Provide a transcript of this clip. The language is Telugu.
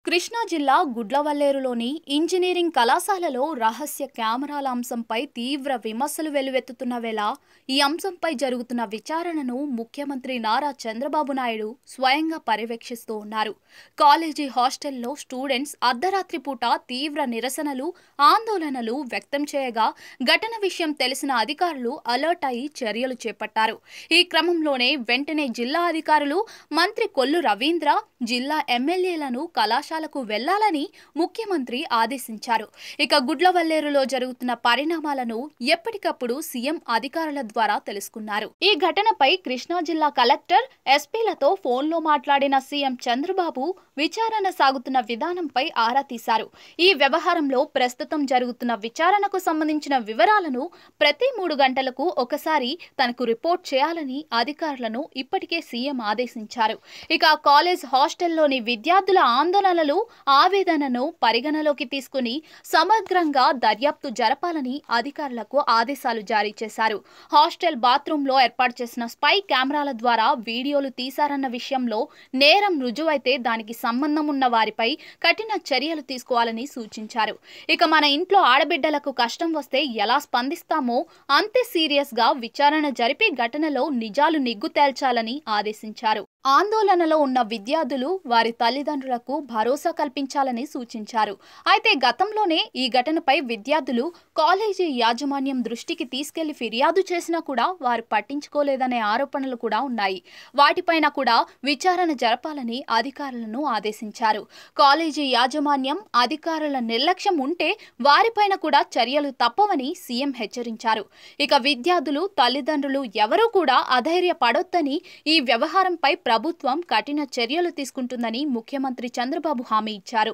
కృష్ణా జిల్లా గుడ్లవల్లేరులోని ఇంజనీరింగ్ కళాశాలలో రహస్య కెమెరాల అంశంపై తీవ్ర విమర్శలు వెల్లువెత్తుతున్న వేళ ఈ అంశంపై జరుగుతున్న విచారణను ముఖ్యమంత్రి నారా చంద్రబాబు నాయుడు స్వయంగా పర్యవేక్షిస్తూ ఉన్నారు. కాలేజీ హాస్టల్లో స్టూడెంట్స్ అర్ధరాత్రి పూట తీవ్ర నిరసనలు, ఆందోళనలు వ్యక్తం చేయగా ఘటన విషయం తెలిసిన అధికారులు అలర్ట్ అయి చర్యలు చేపట్టారు. ఈ క్రమంలోనే వెంటనే జిల్లా అధికారులు మంత్రి కొల్లు రవీంద్ర, జిల్లా ఎమ్మెల్యేలను కళాశాలకు వెళ్లాలని ముఖ్యమంత్రి ఆదేశించారు. ఇక గుడ్లవల్లేరులో జరుగుతున్న పరిణామాలను ఎప్పటికప్పుడు సీఎం అధికారుల ద్వారా తెలుసుకున్నారు. ఈ ఘటనపై కృష్ణా జిల్లా కలెక్టర్, ఎస్పీలతో ఫోన్లో మాట్లాడిన సీఎం చంద్రబాబు విచారణ సాగుతున్న విధానంపై ఆరా తీశారు. ఈ వ్యవహారంలో ప్రస్తుతం జరుగుతున్న విచారణకు సంబంధించిన వివరాలను ప్రతి 3 గంటలకు ఒకసారి తనకు రిపోర్ట్ చేయాలని అధికారులను ఇప్పటికే సీఎం ఆదేశించారు. ఇక కాలేజ్ హాస్టల్లోని విద్యార్థుల ఆందోళనలు, ఆవేదనను పరిగణలోకి తీసుకుని సమగ్రంగా దర్యాప్తు జరపాలని అధికారులకు ఆదేశాలు జారీ చేశారు. హాస్టల్ బాత్రూంలో ఏర్పాటు చేసిన స్పై కెమెరాల ద్వారా వీడియోలు తీశారన్న విషయంలో నేరం రుజువైతే దానికి సంబంధం ఉన్న వారిపై కఠిన చర్యలు తీసుకోవాలని సూచించారు. ఇక మన ఇంట్లో ఆడబిడ్డలకు కష్టం వస్తే ఎలా స్పందిస్తామో అంతే సీరియస్ గా విచారణ జరిపి ఘటనలో నిజాలు నిగ్గు తేల్చాలని ఆదేశించారు. ఆందోళనలో ఉన్న విద్యార్థులు, వారి తల్లిదండ్రులకు భరోసా కల్పించాలని సూచించారు. అయితే గతంలోనే ఈ ఘటనపై విద్యార్థులు కాలేజీ యాజమాన్యం దృష్టికి తీసుకెళ్లి ఫిర్యాదు చేసినా కూడా వారు పట్టించుకోలేదనే ఆరోపణలు కూడా ఉన్నాయి. వాటిపైన కూడా విచారణ జరపాలని అధికారులను ఆదేశించారు. కాలేజీ యాజమాన్యం, అధికారుల నిర్లక్ష్యం ఉంటే వారిపైన కూడా చర్యలు తప్పవని సీఎం హెచ్చరించారు. ఇక విద్యార్థులు, తల్లిదండ్రులు ఎవరూ కూడా అధైర్యపడొద్దని, ఈ వ్యవహారంపై ప్రభుత్వం కఠిన చర్యలు తీసుకుంటుందని ముఖ్యమంత్రి చంద్రబాబు హామీ ఇచ్చారు.